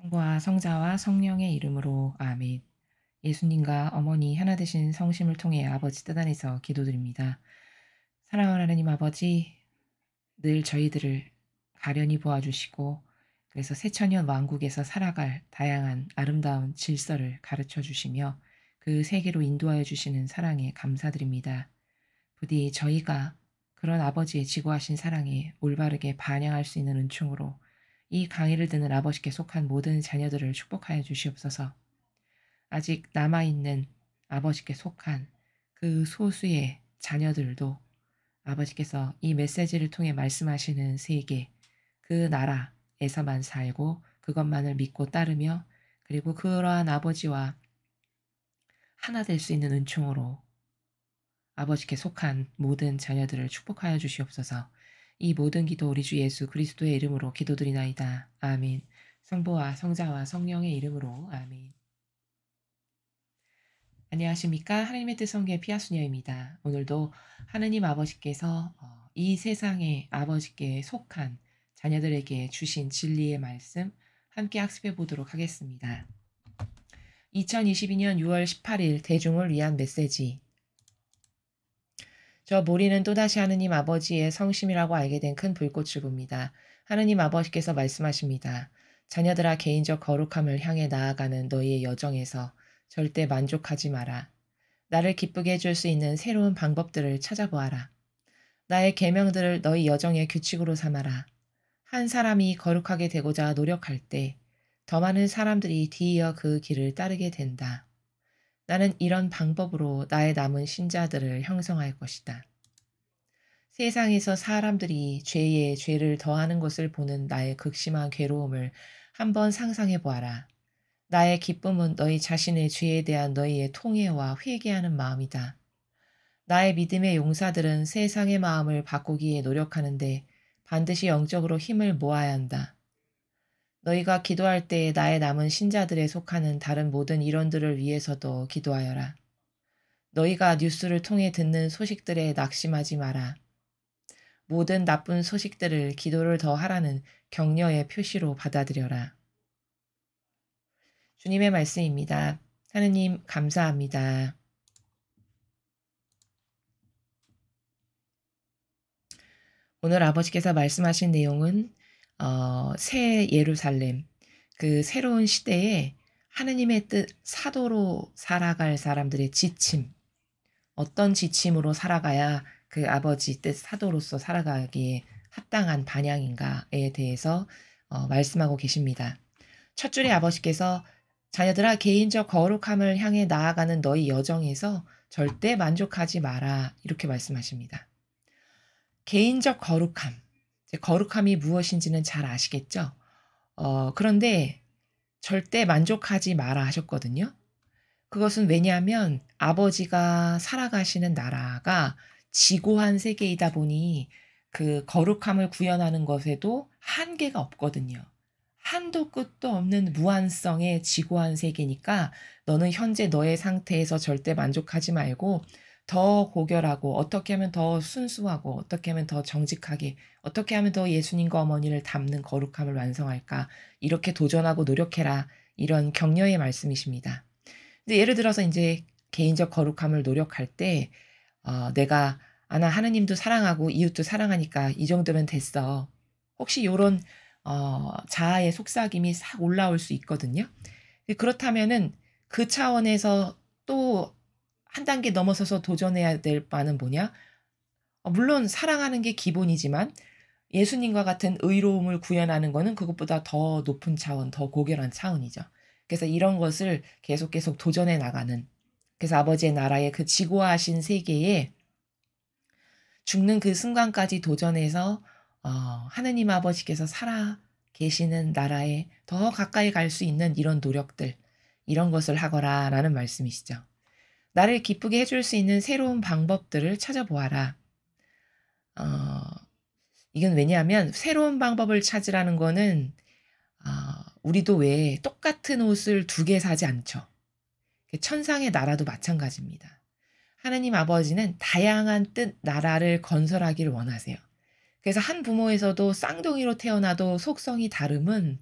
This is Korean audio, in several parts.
성부와 성자와 성령의 이름으로 아멘. 예수님과 어머니 하나 되신 성심을 통해 아버지 뜻 안에서 기도드립니다. 사랑하는 하나님 아버지, 늘 저희들을 가련히 보아주시고 그래서 새천년 왕국에서 살아갈 다양한 아름다운 질서를 가르쳐 주시며 그 세계로 인도하여 주시는 사랑에 감사드립니다. 부디 저희가 그런 아버지의 지고하신 사랑에 올바르게 반영할 수 있는 은총으로 이 강의를 듣는 아버지께 속한 모든 자녀들을 축복하여 주시옵소서. 아직 남아있는 아버지께 속한 그 소수의 자녀들도 아버지께서 이 메시지를 통해 말씀하시는 세계, 그 나라에서만 살고 그것만을 믿고 따르며 그리고 그러한 아버지와 하나 될 수 있는 은총으로 아버지께 속한 모든 자녀들을 축복하여 주시옵소서. 이 모든 기도 우리 주 예수 그리스도의 이름으로 기도드리나이다. 아멘. 성부와 성자와 성령의 이름으로 아멘. 안녕하십니까. 하나님의 뜻 성계 피아수녀입니다. 오늘도 하느님 아버지께서 이 세상의 아버지께 속한 자녀들에게 주신 진리의 말씀 함께 학습해 보도록 하겠습니다. 2022년 6월 18일 대중을 위한 메시지. 저 모리는 또다시 하느님 아버지의 성심이라고 알게 된 큰 불꽃을 봅니다. 하느님 아버지께서 말씀하십니다. 자녀들아, 개인적 거룩함을 향해 나아가는 너희의 여정에서 절대 만족하지 마라. 나를 기쁘게 해줄 수 있는 새로운 방법들을 찾아보아라. 나의 계명들을 너희 여정의 규칙으로 삼아라. 한 사람이 거룩하게 되고자 노력할 때 더 많은 사람들이 뒤이어 그 길을 따르게 된다. 나는 이런 방법으로 나의 남은 신자들을 형성할 것이다. 세상에서 사람들이 죄에 죄를 더하는 것을 보는 나의 극심한 괴로움을 한번 상상해 보아라. 나의 기쁨은 너희 자신의 죄에 대한 너희의 통회와 회개하는 마음이다. 나의 믿음의 용사들은 세상의 마음을 바꾸기에 노력하는데 반드시 영적으로 힘을 모아야 한다. 너희가 기도할 때 나의 남은 신자들에 속하는 다른 모든 일원들을 위해서도 기도하여라. 너희가 뉴스를 통해 듣는 소식들에 낙심하지 마라. 모든 나쁜 소식들을 기도를 더 하라는 격려의 표시로 받아들여라. 주님의 말씀입니다. 하느님 감사합니다. 오늘 아버지께서 말씀하신 내용은 새 예루살렘, 그 새로운 시대에 하느님의 뜻 사도로 살아갈 사람들의 지침, 어떤 지침으로 살아가야 그 아버지 뜻 사도로서 살아가기에 합당한 반향인가에 대해서 말씀하고 계십니다. 첫 줄에 아버지께서 자녀들아, 개인적 거룩함을 향해 나아가는 너희 여정에서 절대 만족하지 마라, 이렇게 말씀하십니다. 개인적 거룩함, 이제 거룩함이 무엇인지는 잘 아시겠죠? 그런데 절대 만족하지 마라 하셨거든요. 그것은 왜냐하면 아버지가 살아가시는 나라가 지고한 세계이다 보니 그 거룩함을 구현하는 것에도 한계가 없거든요. 한도 끝도 없는 무한성의 지고한 세계니까 너는 현재 너의 상태에서 절대 만족하지 말고 더 고결하고 어떻게 하면 더 순수하고 어떻게 하면 더 정직하게 어떻게 하면 더 예수님과 어머니를 닮는 거룩함을 완성할까 이렇게 도전하고 노력해라 이런 격려의 말씀이십니다. 근데 예를 들어서 인제 개인적 거룩함을 노력할 때 내가 '아 나 하느님도 사랑하고 이웃도 사랑하니까 이 정도면 됐어.' 혹시 요런 자아의 속삭임이 싹 올라올 수 있거든요. 그렇다면은 그 차원에서 또 한 단계 넘어서서 도전해야 될 바는 뭐냐? 물론 사랑하는 게 기본이지만 예수님과 같은 의로움을 구현하는 거는 그것보다 더 높은 차원, 더 고결한 차원이죠. 그래서 이런 것을 계속 도전해 나가는 그래서 아버지의 나라의 그 지고하신 세계에 죽는 그 순간까지 도전해서 하느님 아버지께서 살아 계시는 나라에 더 가까이 갈 수 있는 이런 노력들, 이런 것을 하거라라는 말씀이시죠. 나를 기쁘게 해줄 수 있는 새로운 방법들을 찾아보아라. 어 이건 왜냐하면 새로운 방법을 찾으라는 거는 우리도 왜 똑같은 옷을 두 개 사지 않죠. 천상의 나라도 마찬가지입니다. 하느님 아버지는 다양한 뜻 나라를 건설하기를 원하세요. 그래서 한 부모에서도 쌍둥이로 태어나도 속성이 다름은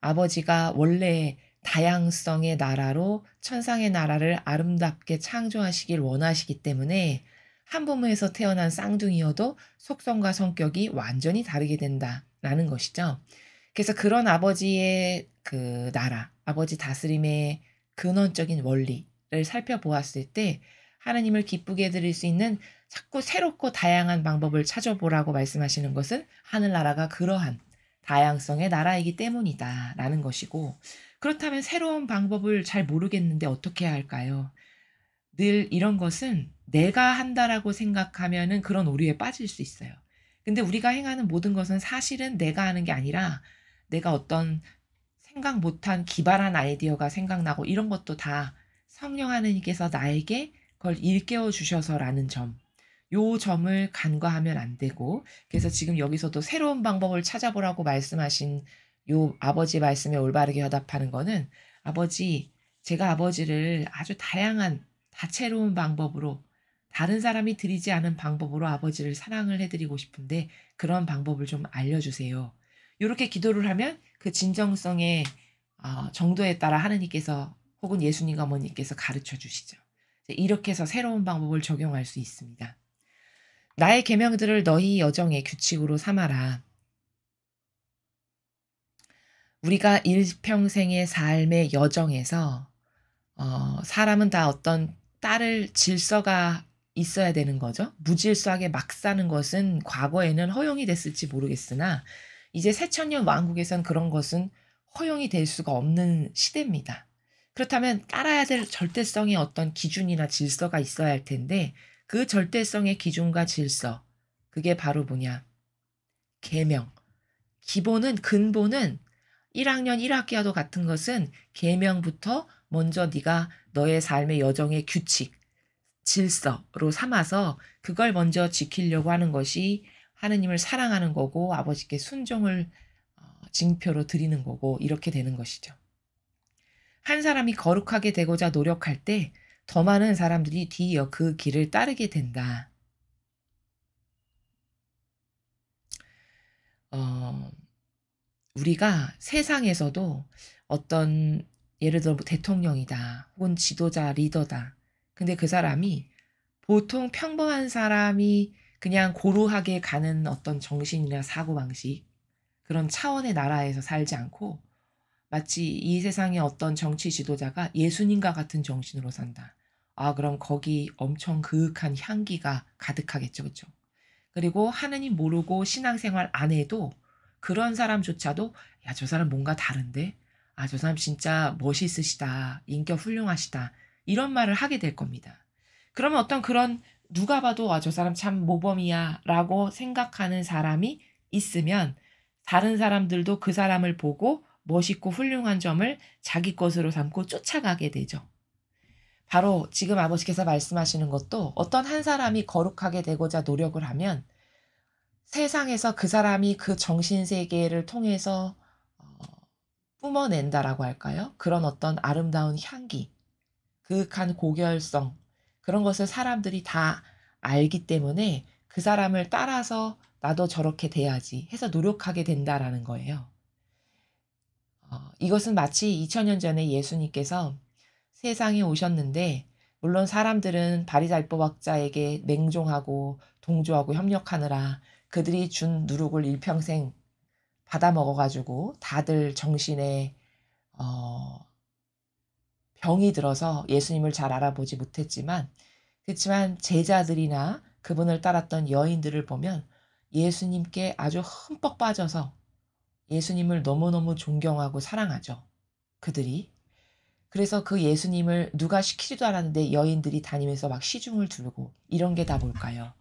아버지가 원래 다양성의 나라로 천상의 나라를 아름답게 창조하시길 원하시기 때문에 한 부모에서 태어난 쌍둥이여도 속성과 성격이 완전히 다르게 된다라는 것이죠. 그래서 그런 아버지의 그 나라, 아버지 다스림의 근원적인 원리를 살펴보았을 때 하나님을 기쁘게 해드릴 수 있는 자꾸 새롭고 다양한 방법을 찾아보라고 말씀하시는 것은 하늘나라가 그러한 다양성의 나라이기 때문이다라는 것이고, 그렇다면 새로운 방법을 잘 모르겠는데 어떻게 해야 할까요? 늘 이런 것은 내가 한다라고 생각하면은 그런 오류에 빠질 수 있어요. 근데 우리가 행하는 모든 것은 사실은 내가 하는 게 아니라 내가 어떤 생각 못한 기발한 아이디어가 생각나고 이런 것도 다 성령 하느님께서 나에게 그걸 일깨워 주셔서라는 점. 요 점을 간과하면 안 되고, 그래서 지금 여기서도 새로운 방법을 찾아보라고 말씀하신 요 아버지 말씀에 올바르게 화답하는 거는, 아버지, 제가 아버지를 아주 다양한 다채로운 방법으로, 다른 사람이 드리지 않은 방법으로 아버지를 사랑을 해드리고 싶은데 그런 방법을 좀 알려주세요. 요렇게 기도를 하면 그 진정성의 정도에 따라 하느님께서 혹은 예수님과 어머니께서 가르쳐 주시죠. 이렇게 해서 새로운 방법을 적용할 수 있습니다. 나의 계명들을 너희 여정의 규칙으로 삼아라. 우리가 일평생의 삶의 여정에서 사람은 다 어떤 따를 질서가 있어야 되는 거죠. 무질서하게 막 사는 것은 과거에는 허용이 됐을지 모르겠으나 이제 새천년 왕국에선 그런 것은 허용이 될 수가 없는 시대입니다. 그렇다면 따라야 될 절대성의 어떤 기준이나 질서가 있어야 할 텐데, 그 절대성의 기준과 질서, 그게 바로 뭐냐? 계명. 기본은, 근본은 1학년 1학기와도 같은 것은 계명부터 먼저 네가 너의 삶의 여정의 규칙, 질서로 삼아서 그걸 먼저 지키려고 하는 것이 하느님을 사랑하는 거고 아버지께 순종을 징표로 드리는 거고, 이렇게 되는 것이죠. 한 사람이 거룩하게 되고자 노력할 때 더 많은 사람들이 뒤이어 그 길을 따르게 된다. 어, 우리가 세상에서도 어떤, 예를 들어 뭐 대통령이다 혹은 지도자 리더다, 근데 그 사람이 보통 평범한 사람이 그냥 고루하게 가는 어떤 정신이나 사고방식, 그런 차원의 나라에서 살지 않고 마치 이 세상의 어떤 정치 지도자가 예수님과 같은 정신으로 산다. 그럼 거기 엄청 그윽한 향기가 가득하겠죠. 그렇죠? 그리고 하느님 모르고 신앙생활 안 해도 그런 사람조차도, 야, 저 사람 뭔가 다른데? 저 사람 진짜 멋있으시다. 인격 훌륭하시다. 이런 말을 하게 될 겁니다. 그러면 어떤 그런, 누가 봐도 저 사람 참 모범이야 라고 생각하는 사람이 있으면 다른 사람들도 그 사람을 보고 멋있고 훌륭한 점을 자기 것으로 삼고 쫓아가게 되죠. 바로 지금 아버지께서 말씀하시는 것도, 어떤 한 사람이 거룩하게 되고자 노력을 하면 세상에서 그 사람이 그 정신세계를 통해서 뿜어낸다라고 할까요? 그런 어떤 아름다운 향기, 그윽한 고결성, 그런 것을 사람들이 다 알기 때문에 그 사람을 따라서 나도 저렇게 돼야지 해서 노력하게 된다라는 거예요. 이것은 마치 2000년 전에 예수님께서 세상에 오셨는데, 물론 사람들은 바리살법학자에게 맹종하고 동조하고 협력하느라 그들이 준 누룩을 일평생 받아 먹어가지고 다들 정신에 병이 들어서 예수님을 잘 알아보지 못했지만, 그렇지만 제자들이나 그분을 따랐던 여인들을 보면 예수님께 아주 흠뻑 빠져서 예수님을 너무너무 존경하고 사랑하죠. 그들이. 그래서 그 예수님을 누가 시키지도 않았는데 여인들이 다니면서 막 시중을 두르고, 이런 게 다 뭘까요?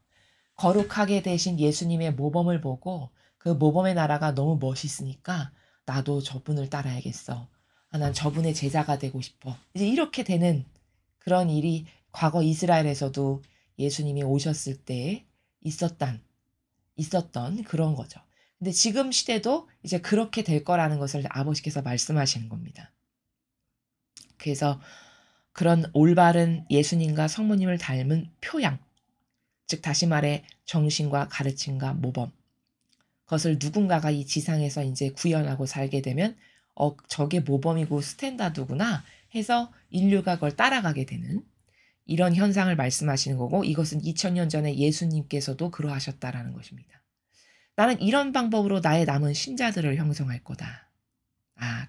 거룩하게 되신 예수님의 모범을 보고 그 모범의 나라가 너무 멋있으니까 나도 저분을 따라야겠어. 난 저분의 제자가 되고 싶어. 이제 이렇게 되는 그런 일이 과거 이스라엘에서도 예수님이 오셨을 때 있었던 그런 거죠. 근데 지금 시대도 이제 그렇게 될 거라는 것을 아버지께서 말씀하시는 겁니다. 그래서 그런 올바른 예수님과 성모님을 닮은 표양, 즉 다시 말해 정신과 가르침과 모범, 그것을 누군가가 이 지상에서 이제 구현하고 살게 되면 저게 모범이고 스탠다드구나 해서 인류가 그걸 따라가게 되는 이런 현상을 말씀하시는 거고 이것은 2000년 전에 예수님께서도 그러하셨다라는 것입니다. 나는 이런 방법으로 나의 남은 신자들을 형성할 거다.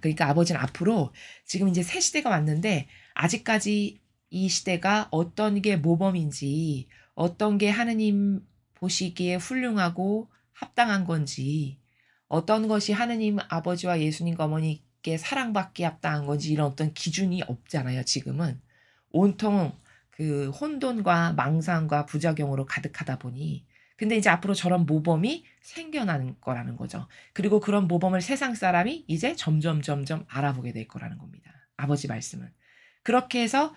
그러니까 아버지는 앞으로 지금 이제 새 시대가 왔는데 아직까지 이 시대가 어떤 게 모범인지 어떤 게 하느님 보시기에 훌륭하고 합당한 건지 어떤 것이 하느님 아버지와 예수님과 어머니께 사랑받기에 합당한 건지 이런 어떤 기준이 없잖아요 지금은. 온통 그 혼돈과 망상과 부작용으로 가득하다 보니 근데 이제 앞으로 저런 모범이 생겨나는 거라는 거죠. 그리고 그런 모범을 세상 사람이 이제 점점 알아보게 될 거라는 겁니다. 아버지 말씀은. 그렇게 해서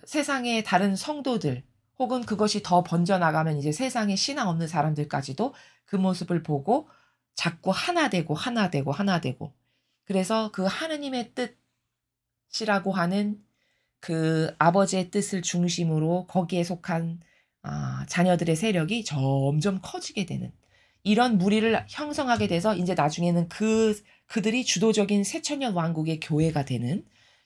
세상의 다른 성도들 혹은 그것이 더 번져나가면 이제 세상에 신앙 없는 사람들까지도 그 모습을 보고 자꾸 하나 되고 그래서 그 하느님의 뜻이라고 하는 그 아버지의 뜻을 중심으로 거기에 속한 자녀들의 세력이 점점 커지게 되는 이런 무리를 형성하게 돼서 이제 나중에는 그들이 주도적인 새천년 왕국의 교회가 되는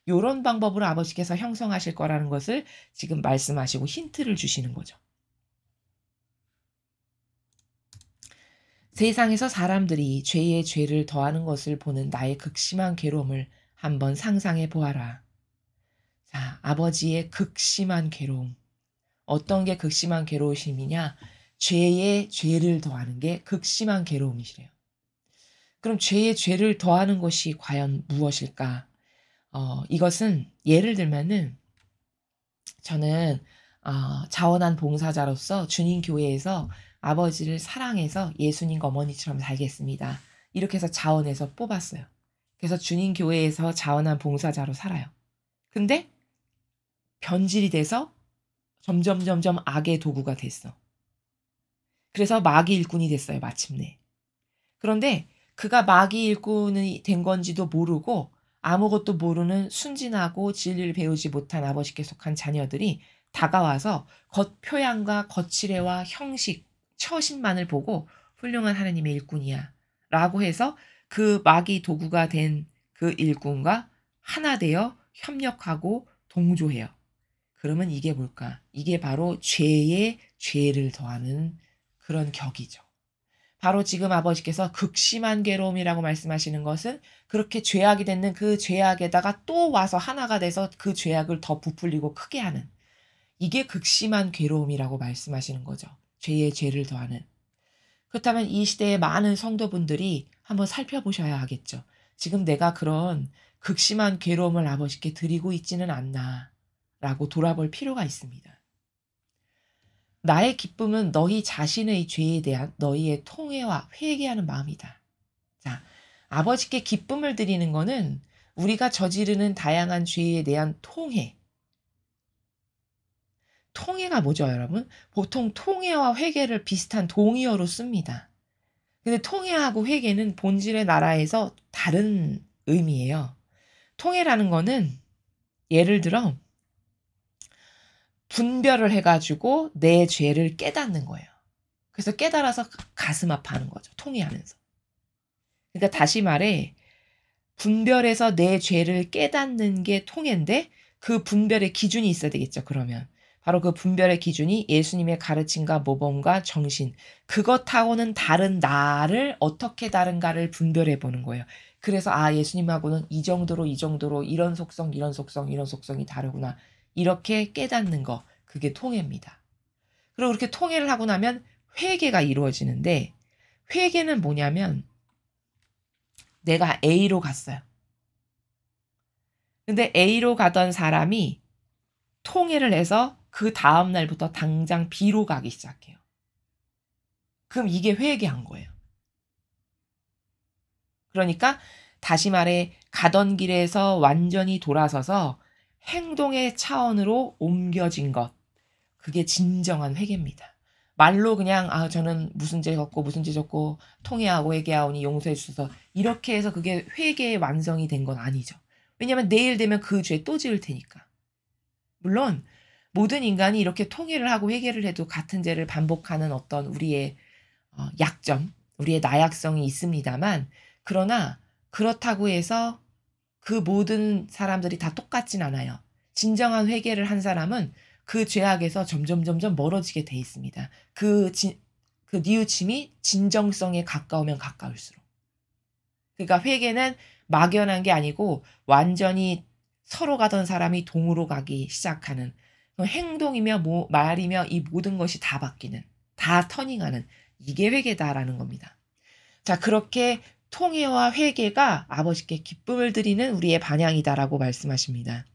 요런 방법으로 아버지께서 형성하실 거라는 것을 지금 말씀하시고 힌트를 주시는 거죠. 세상에서 사람들이 죄에 죄를 더하는 것을 보는 나의 극심한 괴로움을 한번 상상해 보아라. 자, 아버지의 극심한 괴로움. 어떤 게 극심한 괴로우심이냐? 죄에 죄를 더하는 게 극심한 괴로움이시래요. 그럼 죄에 죄를 더하는 것이 과연 무엇일까? 이것은 예를 들면은 저는 자원한 봉사자로서 주님 교회에서 아버지를 사랑해서 예수님과 어머니처럼 살겠습니다. 이렇게 해서 자원해서 뽑았어요. 그래서 주님 교회에서 자원한 봉사자로 살아요. 근데 변질이 돼서 점점 악의 도구가 됐어. 그래서 마귀 일꾼이 됐어요, 마침내. 그런데 그가 마귀 일꾼이 된 건지도 모르고 아무것도 모르는 순진하고 진리를 배우지 못한 아버지께 속한 자녀들이 다가와서 겉표양과 거칠애와 형식, 처신만을 보고 훌륭한 하나님의 일꾼이야 라고 해서 그 마귀 도구가 된 그 일꾼과 하나 되어 협력하고 동조해요. 그러면 이게 뭘까? 이게 바로 죄에 죄를 더하는 그런 격이죠. 바로 지금 아버지께서 극심한 괴로움이라고 말씀하시는 것은 그렇게 죄악이 됐는 그 죄악에다가 또 와서 하나가 돼서 그 죄악을 더 부풀리고 크게 하는 이게 극심한 괴로움이라고 말씀하시는 거죠. 죄에 죄를 더하는. 그렇다면 이 시대의 많은 성도분들이 한번 살펴보셔야 하겠죠. 지금 내가 그런 극심한 괴로움을 아버지께 드리고 있지는 않나 라고 돌아볼 필요가 있습니다. 나의 기쁨은 너희 자신의 죄에 대한 너희의 통회와 회개하는 마음이다. 자, 아버지께 기쁨을 드리는 것은 우리가 저지르는 다양한 죄에 대한 통회. 통회가 뭐죠, 여러분? 보통 통회와 회개를 비슷한 동의어로 씁니다. 근데 통회하고 회개는 본질의 나라에서 다른 의미예요. 통회라는 거는 예를 들어 분별을 해가지고 내 죄를 깨닫는 거예요. 그래서 깨달아서 가슴 아파하는 거죠. 통회하면서. 그러니까 다시 말해 분별해서 내 죄를 깨닫는 게 통회인데 그 분별의 기준이 있어야 되겠죠. 그러면 바로 그 분별의 기준이 예수님의 가르침과 모범과 정신 그것하고는 다른 나를 어떻게 다른가를 분별해 보는 거예요. 그래서 예수님하고는 이 정도로 이런 속성이 다르구나. 이렇게 깨닫는 거 그게 통회입니다. 그리고 그렇게 통회를 하고 나면 회개가 이루어지는데 회개는 뭐냐면 내가 A로 갔어요. 근데 A로 가던 사람이 통회를 해서 그 다음 날부터 당장 B로 가기 시작해요. 그럼 이게 회개한 거예요. 그러니까 다시 말해 가던 길에서 완전히 돌아서서 행동의 차원으로 옮겨진 것. 그게 진정한 회개입니다. 말로 그냥 저는 무슨 죄 졌고 통회하고 회개하오니 용서해 주셔서 이렇게 해서 그게 회개의 완성이 된 건 아니죠. 왜냐하면 내일 되면 그 죄 또 지을 테니까. 물론 모든 인간이 이렇게 통회를 하고 회개를 해도 같은 죄를 반복하는 어떤 우리의 약점, 우리의 나약성이 있습니다만 그러나 그렇다고 해서 그 모든 사람들이 다 똑같진 않아요. 진정한 회개를 한 사람은 그 죄악에서 점점 멀어지게 돼 있습니다. 그 뉘우침이 진정성에 가까우면 가까울수록. 그러니까 회개는 막연한 게 아니고 완전히 서로 가던 사람이 동으로 가기 시작하는 행동이며 말이며 이 모든 것이 다 바뀌는, 다 터닝하는, 이게 회개다라는 겁니다. 자, 그렇게 통회와 회개가 아버지께 기쁨을 드리는 우리의 반향이다라고 말씀하십니다.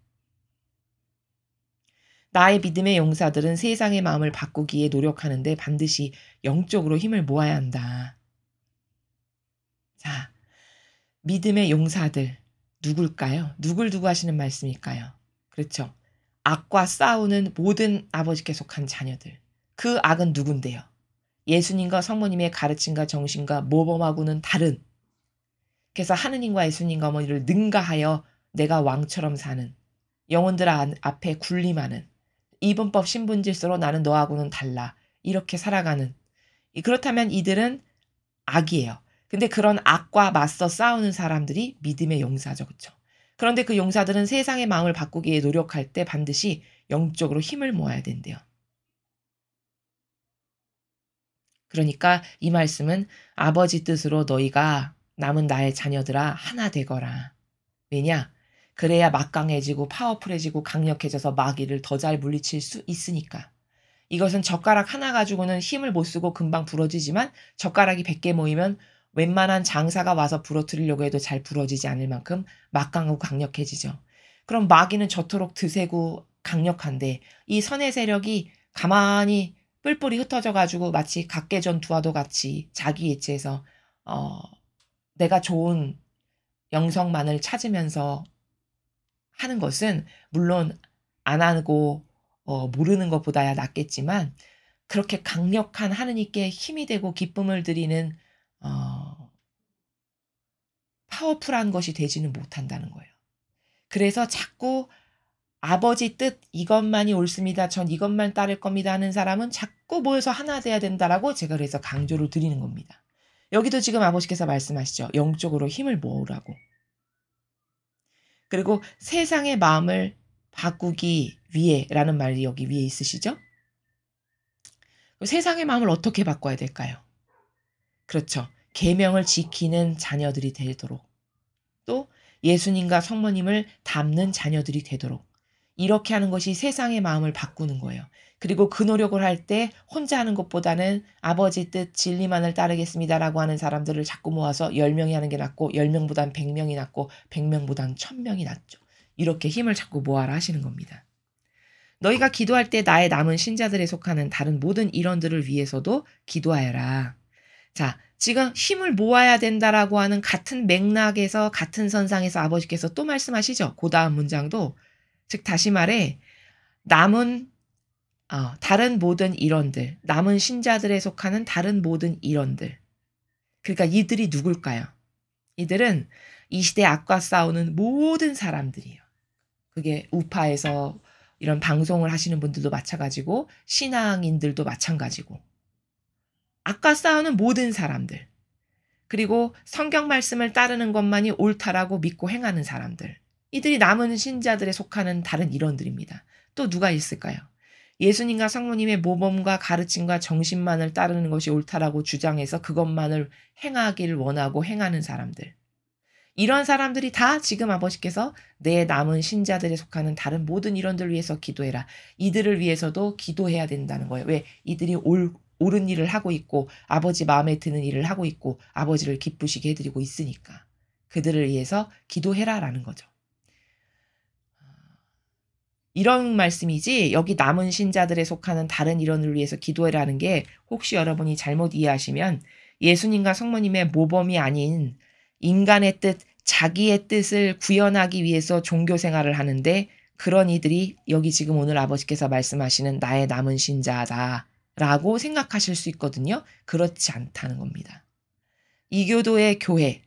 나의 믿음의 용사들은 세상의 마음을 바꾸기에 노력하는데 반드시 영적으로 힘을 모아야 한다. 자, 믿음의 용사들 누굴까요? 누굴 두고 하시는 말씀일까요? 그렇죠. 악과 싸우는 모든 아버지께 속한 자녀들. 그 악은 누군데요? 예수님과 성모님의 가르침과 정신과 모범하고는 다른, 그래서 하느님과 예수님과 어머니를 능가하여 내가 왕처럼 사는, 영혼들 앞에 군림하는, 이분법 신분질서로 나는 너하고는 달라, 이렇게 살아가는, 그렇다면 이들은 악이에요. 근데 그런 악과 맞서 싸우는 사람들이 믿음의 용사죠. 그렇죠? 그런데 그 용사들은 세상의 마음을 바꾸기에 노력할 때 반드시 영적으로 힘을 모아야 된대요. 그러니까 이 말씀은 아버지 뜻으로 너희가 남은 나의 자녀들아 하나 되거라. 왜냐? 그래야 막강해지고 파워풀해지고 강력해져서 마귀를 더 잘 물리칠 수 있으니까. 이것은 젓가락 하나 가지고는 힘을 못 쓰고 금방 부러지지만 젓가락이 100개 모이면 웬만한 장사가 와서 부러뜨리려고 해도 잘 부러지지 않을 만큼 막강하고 강력해지죠. 그럼 마귀는 저토록 드세고 강력한데 이 선의 세력이 가만히 뿔뿔이 흩어져 가지고 마치 각개전투와도 같이 자기 예치에서 내가 좋은 영성만을 찾으면서 하는 것은 물론 안 하고 모르는 것보다야 낫겠지만 그렇게 강력한 하느님께 힘이 되고 기쁨을 드리는 파워풀한 것이 되지는 못한다는 거예요. 그래서 자꾸 아버지 뜻 이것만이 옳습니다. 전 이것만 따를 겁니다 하는 사람은 자꾸 모여서 하나 돼야 된다라고 제가 그래서 강조를 드리는 겁니다. 여기도 지금 아버지께서 말씀하시죠. 영적으로 힘을 모으라고. 그리고 세상의 마음을 바꾸기 위해라는 말이 여기 위에 있으시죠? 세상의 마음을 어떻게 바꿔야 될까요? 그렇죠. 계명을 지키는 자녀들이 되도록, 또 예수님과 성모님을 닮는 자녀들이 되도록, 이렇게 하는 것이 세상의 마음을 바꾸는 거예요. 그리고 그 노력을 할 때 혼자 하는 것보다는 아버지 뜻 진리만을 따르겠습니다라고 하는 사람들을 자꾸 모아서 10명이 하는 게 낫고 10명보단 100명이 낫고 100명보단 1000명이 낫죠. 이렇게 힘을 자꾸 모아라 하시는 겁니다. 너희가 기도할 때 나의 남은 신자들에 속하는 다른 모든 일원들을 위해서도 기도하여라. 자, 지금 힘을 모아야 된다라고 하는 같은 맥락에서 같은 선상에서 아버지께서 또 말씀하시죠. 그 다음 문장도, 즉 다시 말해 남은 다른 모든 일원들, 남은 신자들에 속하는 다른 모든 일원들. 그러니까 이들이 누굴까요? 이들은 이 시대 악과 싸우는 모든 사람들이에요. 그게 우파에서 이런 방송을 하시는 분들도 마찬가지고 신앙인들도 마찬가지고 악과 싸우는 모든 사람들, 그리고 성경 말씀을 따르는 것만이 옳다라고 믿고 행하는 사람들, 이들이 남은 신자들에 속하는 다른 일원들입니다. 또 누가 있을까요? 예수님과 성모님의 모범과 가르침과 정신만을 따르는 것이 옳다라고 주장해서 그것만을 행하기를 원하고 행하는 사람들. 이런 사람들이 다 지금 아버지께서 내 남은 신자들에 속하는 다른 모든 일원들을 위해서 기도해라. 이들을 위해서도 기도해야 된다는 거예요. 왜? 이들이 옳은 일을 하고 있고 아버지 마음에 드는 일을 하고 있고 아버지를 기쁘시게 해드리고 있으니까 그들을 위해서 기도해라라는 거죠. 이런 말씀이지 여기 남은 신자들에 속하는 다른 일원을 위해서 기도해라는 게 혹시 여러분이 잘못 이해하시면 예수님과 성모님의 모범이 아닌 인간의 뜻, 자기의 뜻을 구현하기 위해서 종교 생활을 하는데 그런 이들이 여기 지금 오늘 아버지께서 말씀하시는 나의 남은 신자다라고 생각하실 수 있거든요. 그렇지 않다는 겁니다. 이교도의 교회,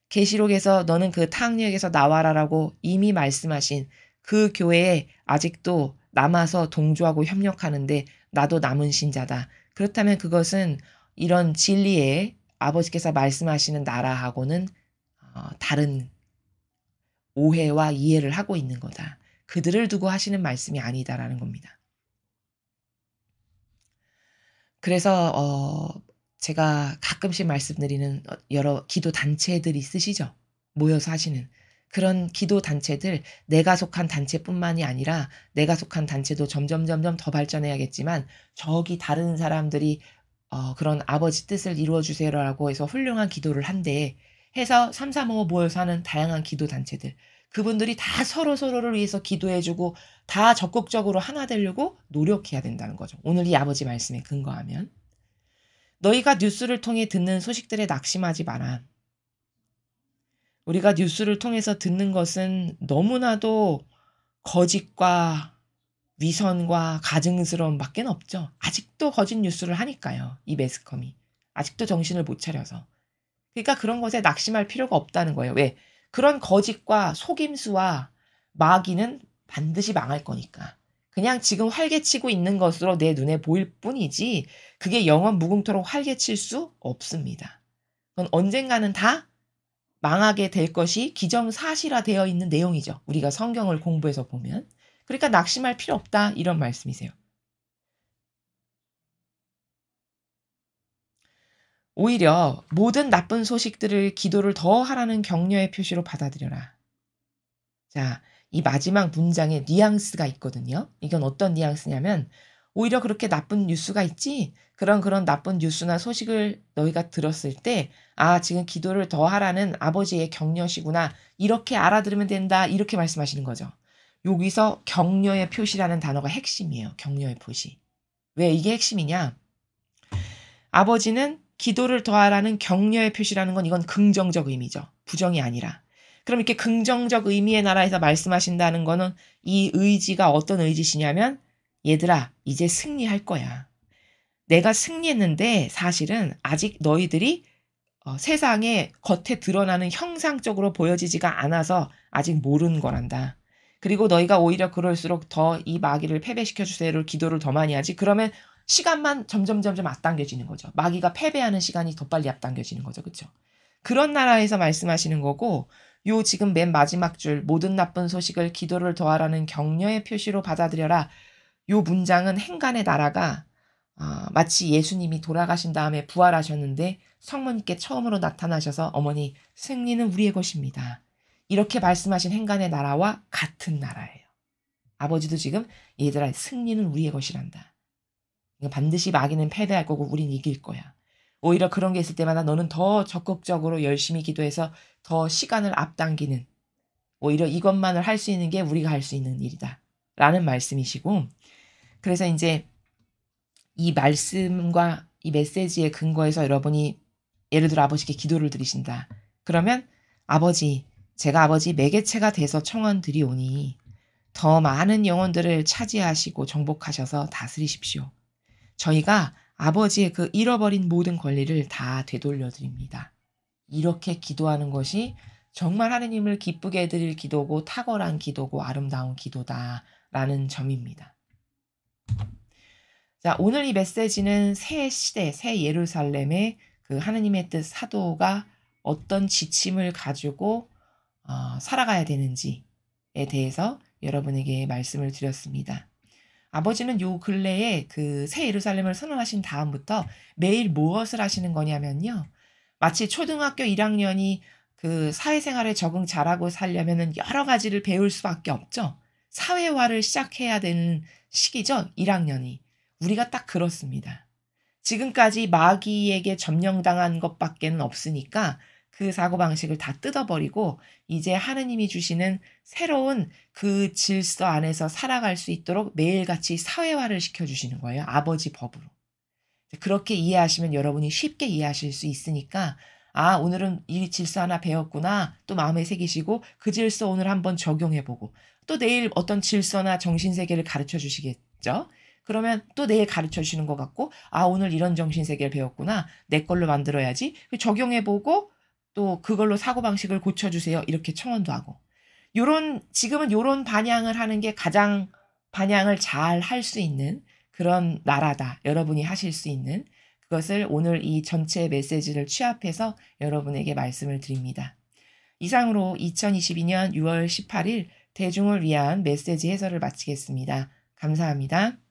계시록에서 너는 그 탕리역에서 나와라라고 이미 말씀하신 그 교회에 아직도 남아서 동조하고 협력하는데 나도 남은 신자다. 그렇다면 그것은 이런 진리에 아버지께서 말씀하시는 나라하고는 다른 오해와 이해를 하고 있는 거다. 그들을 두고 하시는 말씀이 아니다라는 겁니다. 그래서 제가 가끔씩 말씀드리는 여러 기도 단체들 있으시죠? 모여서 하시는. 그런 기도 단체들 내가 속한 단체뿐만이 아니라 내가 속한 단체도 점점점점 더 발전해야겠지만 저기 다른 사람들이 그런 "아버지 뜻을 이루어 주세요."라고 해서 훌륭한 기도를 한대 해서 335 모여서 하는 다양한 기도 단체들. 그분들이 다 서로서로를 위해서 기도해 주고 다 적극적으로 하나 되려고 노력해야 된다는 거죠. 오늘 이 아버지 말씀에 근거하면. "너희가 뉴스를 통해 듣는 소식들에 낙심하지 마라." 우리가 뉴스를 통해서 듣는 것은 너무나도 거짓과 위선과 가증스러움 밖에는 없죠. 아직도 거짓 뉴스를 하니까요, 이 매스컴이. 아직도 정신을 못 차려서. 그러니까 그런 것에 낙심할 필요가 없다는 거예요. 왜? 그런 거짓과 속임수와 마귀는 반드시 망할 거니까. 그냥 지금 활개치고 있는 것으로 내 눈에 보일 뿐이지 그게 영원 무궁토록 활개칠 수 없습니다. 그건 언젠가는 다 망하게 될 것이 기정사실화되어 있는 내용이죠. 우리가 성경을 공부해서 보면. 그러니까 낙심할 필요 없다 이런 말씀이세요. 오히려 모든 나쁜 소식들을 기도를 더 하라는 격려의 표시로 받아들여라. 자, 이 마지막 문장에 뉘앙스가 있거든요. 이건 어떤 뉘앙스냐면 오히려 그렇게 나쁜 뉴스가 있지? 그런 나쁜 뉴스나 소식을 너희가 들었을 때 지금 기도를 더 하라는 아버지의 격려시구나. 이렇게 알아들으면 된다. 이렇게 말씀하시는 거죠. 여기서 격려의 표시라는 단어가 핵심이에요. 격려의 표시. 왜 이게 핵심이냐? 아버지는 기도를 더하라는 격려의 표시라는 건 이건 긍정적 의미죠. 부정이 아니라. 그럼 이렇게 긍정적 의미의 나라에서 말씀하신다는 거는 이 의지가 어떤 의지시냐면 얘들아 이제 승리할 거야. 내가 승리했는데 사실은 아직 너희들이 세상에 겉에 드러나는 형상적으로 보여지지가 않아서 아직 모르는 거란다. 그리고 너희가 오히려 그럴수록 더 이 마귀를 패배시켜 주세요를 기도를 더 많이 하지. 그러면 시간만 점점점점 앞당겨지는 거죠. 마귀가 패배하는 시간이 더 빨리 앞당겨지는 거죠. 그쵸? 그런 나라에서 말씀하시는 거고 요 지금 맨 마지막 줄 모든 나쁜 소식을 기도를 더하라는 격려의 표시로 받아들여라. 요 문장은 행간의 나라가 마치 예수님이 돌아가신 다음에 부활하셨는데 성모님께 처음으로 나타나셔서 어머니 승리는 우리의 것입니다. 이렇게 말씀하신 행간의 나라와 같은 나라예요. 아버지도 지금 얘들아 승리는 우리의 것이란다. 반드시 마귀는 패배할 거고 우린 이길 거야. 오히려 그런 게 있을 때마다 너는 더 적극적으로 열심히 기도해서 더 시간을 앞당기는 오히려 이것만을 할 수 있는 게 우리가 할 수 있는 일이다. 라는 말씀이시고 그래서 이제 이 말씀과 이 메시지에 근거해서 여러분이 예를 들어 아버지께 기도를 드리신다. 그러면 아버지, 제가 아버지 매개체가 돼서 청원드리오니 더 많은 영혼들을 차지하시고 정복하셔서 다스리십시오. 저희가 아버지의 그 잃어버린 모든 권리를 다 되돌려 드립니다. 이렇게 기도하는 것이 정말 하느님을 기쁘게 해드릴 기도고 탁월한 기도고 아름다운 기도다라는 점입니다. 자, 오늘 이 메시지는 새 시대, 새 예루살렘의 그 하느님의 뜻 사도가 어떤 지침을 가지고 살아가야 되는지에 대해서 여러분에게 말씀을 드렸습니다. 아버지는 요 근래에 그 새 예루살렘을 선언하신 다음부터 매일 무엇을 하시는 거냐면요. 마치 초등학교 1학년이 그 사회생활에 적응 잘하고 살려면은 여러 가지를 배울 수밖에 없죠. 사회화를 시작해야 되는 시기죠. 1학년이. 우리가 딱 그렇습니다. 지금까지 마귀에게 점령당한 것밖에는 없으니까 그 사고방식을 다 뜯어버리고 이제 하느님이 주시는 새로운 그 질서 안에서 살아갈 수 있도록 매일같이 사회화를 시켜주시는 거예요. 아버지 법으로. 그렇게 이해하시면 여러분이 쉽게 이해하실 수 있으니까 오늘은 이 질서 하나 배웠구나. 또 마음에 새기시고 그 질서 오늘 한번 적용해보고 또 내일 어떤 질서나 정신세계를 가르쳐 주시겠죠. 그러면 또 내일 가르쳐 주시는 것 같고 오늘 이런 정신세계를 배웠구나. 내 걸로 만들어야지. 적용해보고 또 그걸로 사고방식을 고쳐주세요. 이렇게 청원도 하고. 지금은 요런 반향을 하는 게 가장 반향을 잘 할 수 있는 그런 나라다. 여러분이 하실 수 있는 그것을 오늘 이 전체 메시지를 취합해서 여러분에게 말씀을 드립니다. 이상으로 2022년 6월 18일 대중을 위한 메시지 해설을 마치겠습니다. 감사합니다.